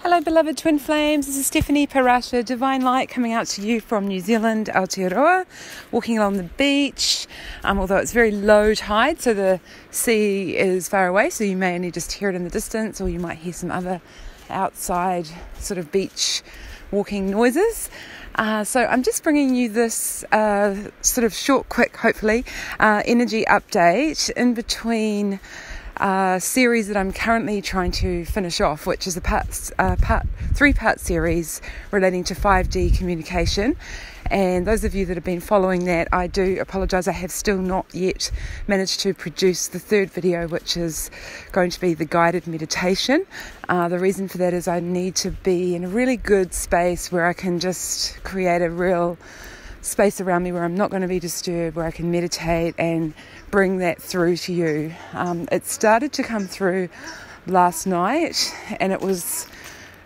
Hello beloved Twin Flames, this is Stephanie Parasha, Divine Light, coming out to you from New Zealand, Aotearoa, walking along the beach, although it's very low tide, so the sea is far away, so you may only just hear it in the distance, or you might hear some other outside sort of beach walking noises. So I'm just bringing you this sort of short, quick, hopefully, energy update in between series that I'm currently trying to finish off, which is a three-part series relating to 5D communication. And those of you that have been following that, I do apologise, I have still not yet managed to produce the third video, which is going to be the guided meditation. The reason for that is I need to be in a really good space where I can just create a real space around me where I'm not going to be disturbed, where I can meditate and bring that through to you. It started to come through last night and it was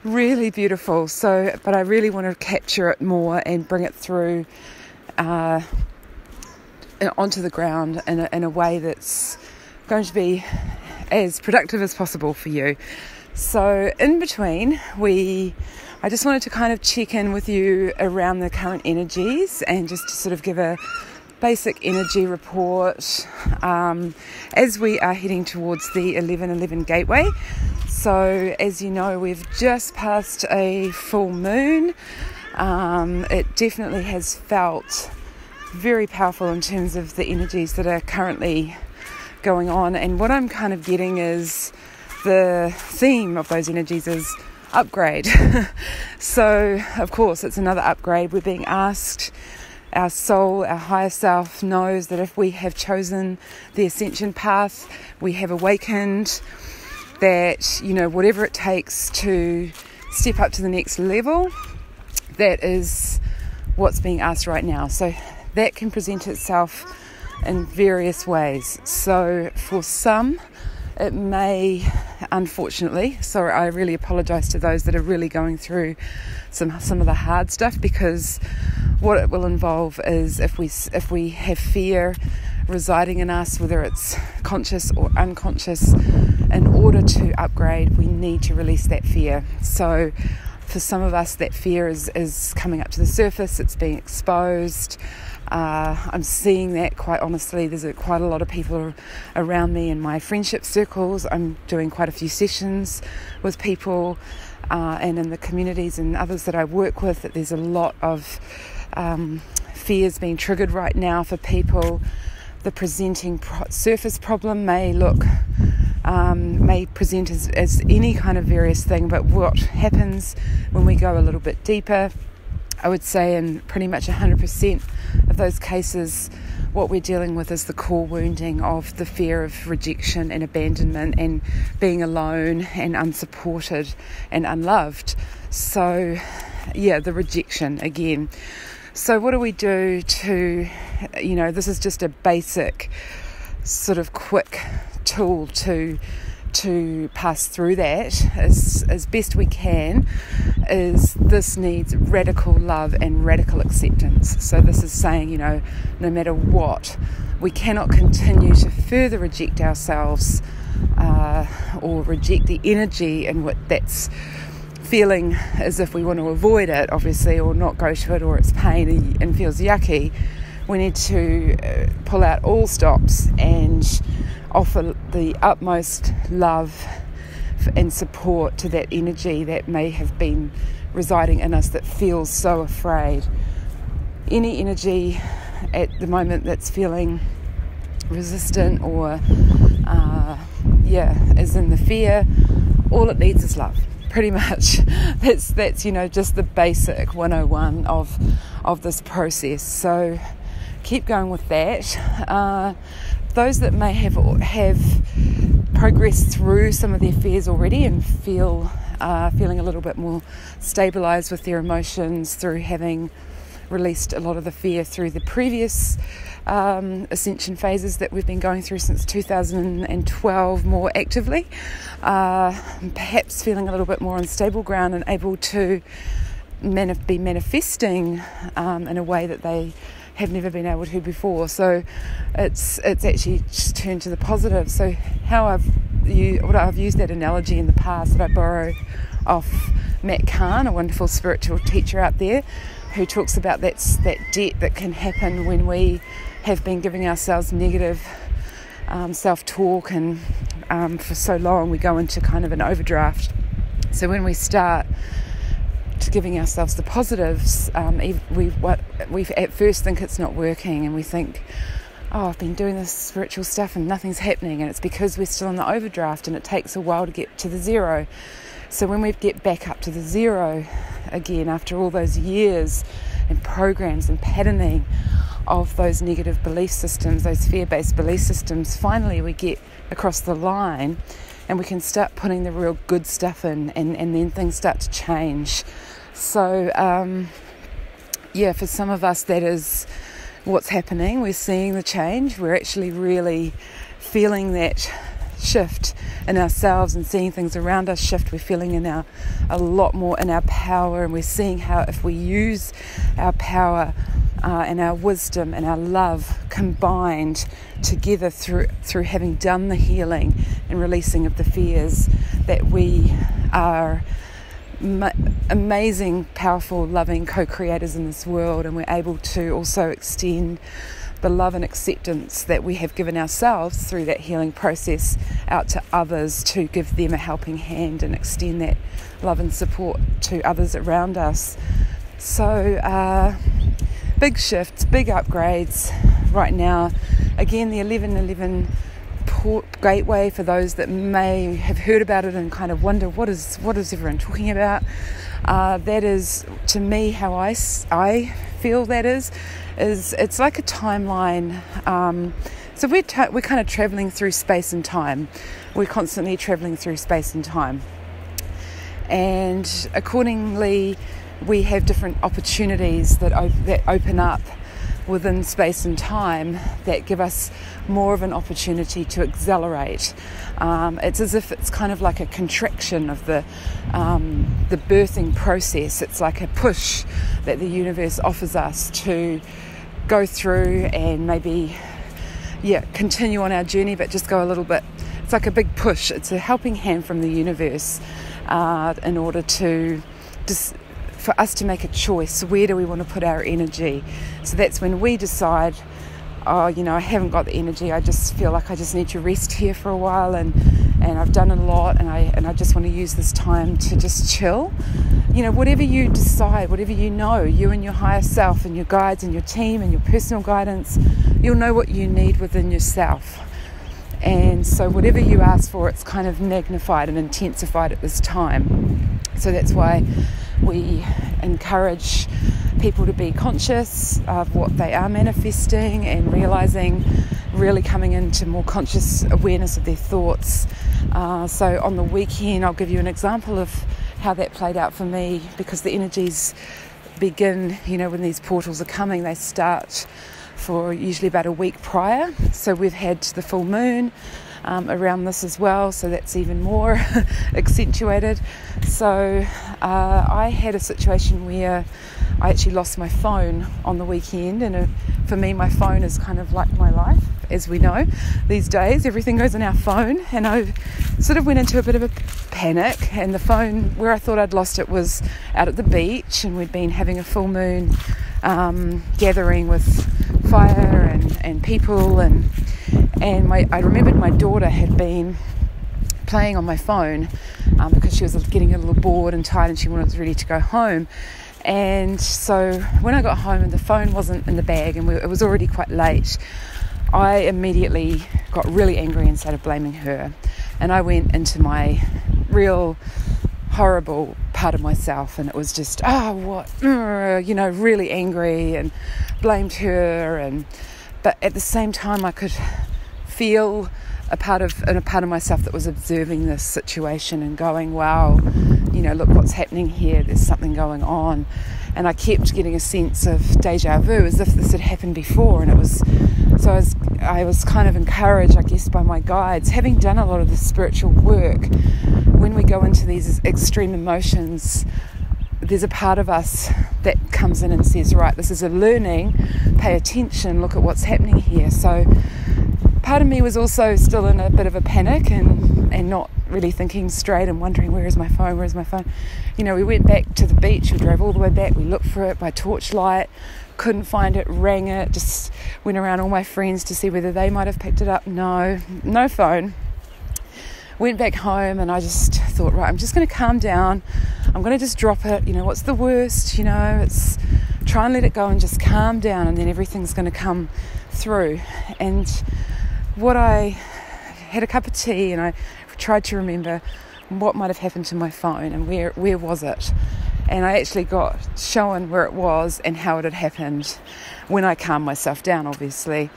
really beautiful, but I really want to capture it more and bring it through onto the ground in a way that's going to be as productive as possible for you. So in between, I just wanted to kind of check in with you around the current energies and just to sort of give a basic energy report as we are heading towards the 11:11 gateway. So as you know, we've just passed a full moon. It definitely has felt very powerful in terms of the energies that are currently going on. And what I'm kind of getting is the theme of those energies is upgrade. So of course it's another upgrade. We're being asked, our soul, our higher self knows that if we have chosen the ascension path, we have awakened, that, you know, whatever it takes to step up to the next level, that is what's being asked right now. So that can present itself in various ways. So for some, it may, unfortunately, sorry, I really apologise to those that are really going through some of the hard stuff, because what it will involve is if we have fear residing in us, whether it's conscious or unconscious, in order to upgrade, we need to release that fear. So for some of us, that fear is coming up to the surface, it's being exposed. I'm seeing that, quite honestly. There's quite a lot of people around me in my friendship circles. I'm doing quite a few sessions with people and in the communities and others that I work with, that there's a lot of fears being triggered right now for people. The presenting surface problem may present as any kind of various thing, but what happens when we go a little bit deeper, I would say in pretty much 100% of those cases, what we're dealing with is the core wounding of the fear of rejection and abandonment and being alone and unsupported and unloved. So, yeah, the rejection again. So what do we do to, this is just a basic sort of quick tool to pass through that as best we can. This needs radical love and radical acceptance. So this is saying, no matter what, we cannot continue to further reject ourselves or reject the energy in what that's feeling, as if we want to avoid it, obviously, or not go to it, or it's pain and feels yucky. We need to pull out all stops and offer the utmost love and support to that energy that may have been residing in us that feels so afraid. Any energy at the moment that's feeling resistant or is in the fear, all it needs is love. Pretty much. That's just the basic 101 of this process. So keep going with that. Those that may have progressed through some of their fears already and feeling a little bit more stabilized with their emotions through having released a lot of the fear through the previous ascension phases that we've been going through since 2012 more actively, perhaps feeling a little bit more on stable ground and able to be manifesting in a way that they have never been able to before. So it's actually just turned to the positive. So I've used that analogy in the past that I borrow off Matt Kahn, a wonderful spiritual teacher out there, who talks about that debt that can happen when we have been giving ourselves negative self-talk, and for so long we go into kind of an overdraft. So when we start to giving ourselves the positives, we at first think it's not working, and we think, oh, I've been doing this spiritual stuff and nothing's happening, and it's because we're still in the overdraft and it takes a while to get to the zero. So when we get back up to the zero again, after all those years and programs and patterning of those negative belief systems, those fear-based belief systems, finally we get across the line and we can start putting the real good stuff in, and then things start to change. So for some of us that is what's happening. We're seeing the change. We're actually really feeling that shift in ourselves and seeing things around us shift. We're feeling a lot more in our power, and we're seeing how if we use our power and our wisdom and our love combined together through having done the healing and releasing of the fears, that we are amazing, powerful, loving co-creators in this world, and we're able to also extend the love and acceptance that we have given ourselves through that healing process out to others, to give them a helping hand and extend that love and support to others around us. So big shifts, big upgrades right now. Again, the 1111 gateway, for those that may have heard about it and kind of wonder what is everyone talking about, that is, to me, how I feel that is it's like a timeline. So we're kind of traveling through space and time. We're constantly traveling through space and time, and accordingly we have different opportunities that open up within space and time that give us more of an opportunity to accelerate. It's as if it's kind of like a contraction of the birthing process. It's like a push that the universe offers us to go through and maybe continue on our journey, but just go a little bit. It's like a big push. It's a helping hand from the universe in order to just for us to make a choice. Where do we want to put our energy? So that's when we decide, I haven't got the energy. I just feel like I just need to rest here for a while, and I've done a lot, and I just want to use this time to just chill. Whatever you decide, whatever you and your higher self and your guides and your team and your personal guidance, you'll know what you need within yourself. And so whatever you ask for, it's kind of magnified and intensified at this time. So that's why we encourage people to be conscious of what they are manifesting and realizing, really coming into more conscious awareness of their thoughts. So on the weekend, I'll give you an example of how that played out for me, because the energies begin, when these portals are coming, they start for usually about a week prior. So we've had the full moon around this as well, so that's even more accentuated. So I had a situation where I actually lost my phone on the weekend, and for me my phone is kind of like my life, as we know these days. Everything goes on our phone, and I sort of went into a bit of a panic, and the phone where I thought I'd lost it was out at the beach, and we'd been having a full moon gathering with fire and people, and I remembered my daughter had been playing on my phone because she was getting a little bored and tired, and she was ready to go home. And so when I got home and the phone wasn't in the bag, and it was already quite late, I immediately got really angry and started blaming her. And I went into my real horrible part of myself, and it was just really angry and blamed her, but at the same time I could feel a part of myself that was observing this situation and going, wow, look what's happening here, there's something going on. And I kept getting a sense of deja vu, as if this had happened before. And I was kind of encouraged, I guess, by my guides, having done a lot of the spiritual work. When we go into these extreme emotions, there's a part of us that comes in and says, right, this is a learning, pay attention, look at what's happening here. So part of me was also still in a bit of a panic and not really thinking straight and wondering, where is my phone? We went back to the beach. We drove all the way back. We looked for it by torchlight, couldn't find it, rang it, just went around all my friends to see whether they might have picked it up. No phone. Went back home, and I just thought, right, I'm just going to calm down. I'm going to just drop it. What's the worst? It's try and let it go and just calm down, and then everything's going to come through. And what I had a cup of tea, and I tried to remember what might have happened to my phone and where was it. And I actually got shown where it was and how it had happened when I calmed myself down, obviously.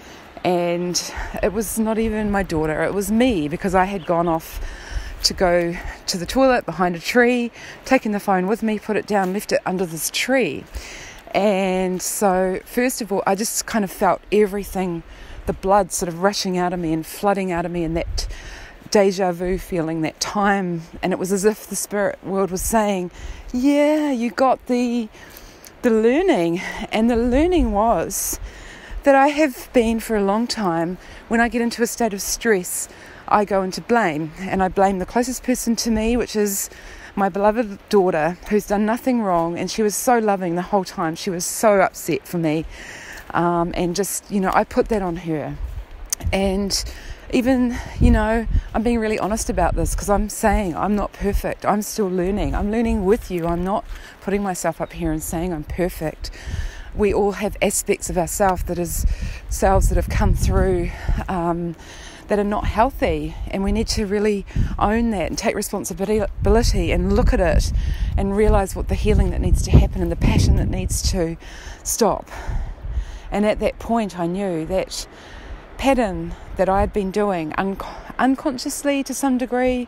And it was not even my daughter, it was me, because I had gone off to go to the toilet behind a tree, taken the phone with me, put it down, left it under this tree. And so first of all, I just kind of felt everything, the blood sort of rushing out of me and flooding out of me, and that deja vu feeling, that time. And it was as if the spirit world was saying, yeah, you got the learning. And the learning was that I have been for a long time, when I get into a state of stress, I go into blame, and I blame the closest person to me, which is my beloved daughter, who's done nothing wrong, and she was so loving the whole time. She was so upset for me, and just, I put that on her. And even, I'm being really honest about this, because I'm saying I'm not perfect. I'm still learning. I'm learning with you. I'm not putting myself up here and saying I'm perfect. We all have aspects of ourselves that have come through that are not healthy, and we need to really own that and take responsibility and look at it and realise what the healing that needs to happen and the passion that needs to stop. And at that point I knew that pattern that I had been doing unconsciously to some degree,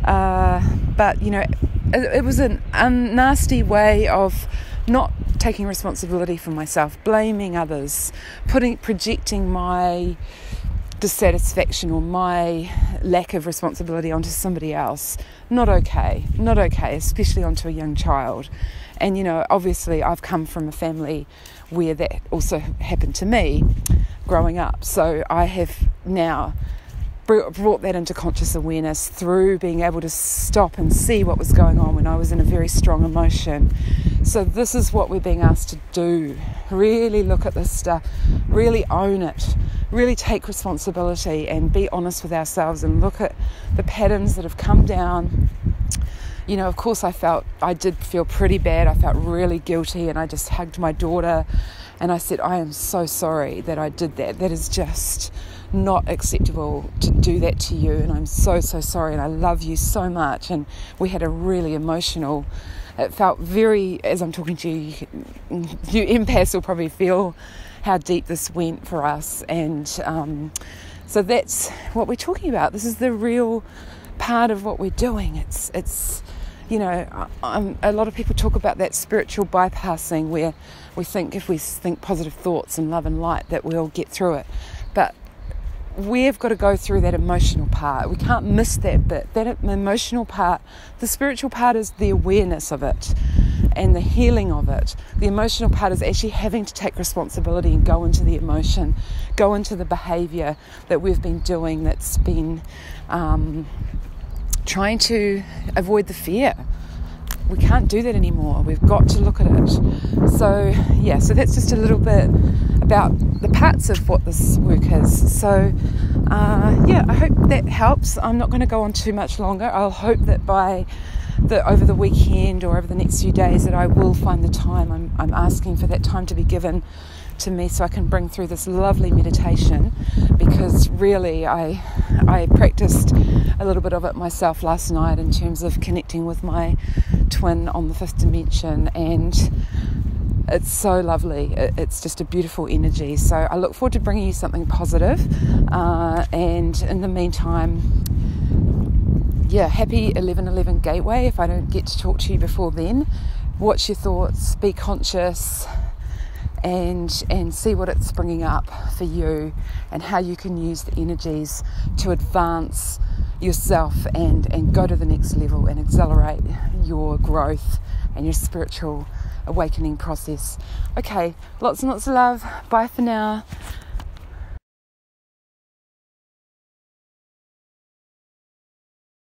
but it was a nasty way of not taking responsibility for myself, blaming others, projecting my dissatisfaction or my lack of responsibility onto somebody else. Not okay, especially onto a young child. And obviously I've come from a family where that also happened to me growing up, so I have now brought that into conscious awareness through being able to stop and see what was going on when I was in a very strong emotion. So this is what we're being asked to do. Really look at this stuff, really own it, really take responsibility and be honest with ourselves and look at the patterns that have come down. Of course I did feel pretty bad. I felt really guilty, and I just hugged my daughter and I said, I am so sorry that I did that. That is just not acceptable to do that to you, and I'm so sorry, and I love you so much. And we had a really emotional, it felt very, as I'm talking to you, you empaths will probably feel how deep this went for us. And so that's what we're talking about. This is the real part of what we're doing. It's a lot of people talk about that spiritual bypassing, where we think if we think positive thoughts and love and light that we'll get through it. But we've got to go through that emotional part. We can't miss that bit. That emotional part, the spiritual part is the awareness of it and the healing of it. The emotional part is actually having to take responsibility and go into the emotion, go into the behaviour that we've been doing that's been trying to avoid the fear. We can't do that anymore. We've got to look at it. So that's just a little bit about the parts of what this work is. So I hope that helps. I'm not going to go on too much longer. I'll hope that over the weekend or over the next few days that I will find the time. I'm asking for that time to be given to me so I can bring through this lovely meditation, because really I practiced a little bit of it myself last night in terms of connecting with my twin on the fifth dimension, and it's so lovely. It's just a beautiful energy. So I look forward to bringing you something positive, and in the meantime, happy 11/11 Gateway. If I don't get to talk to you before then, watch your thoughts, be conscious, and see what it's bringing up for you and how you can use the energies to advance yourself and go to the next level and accelerate your growth and your spiritual awakening process. Okay, lots and lots of love. Bye for now.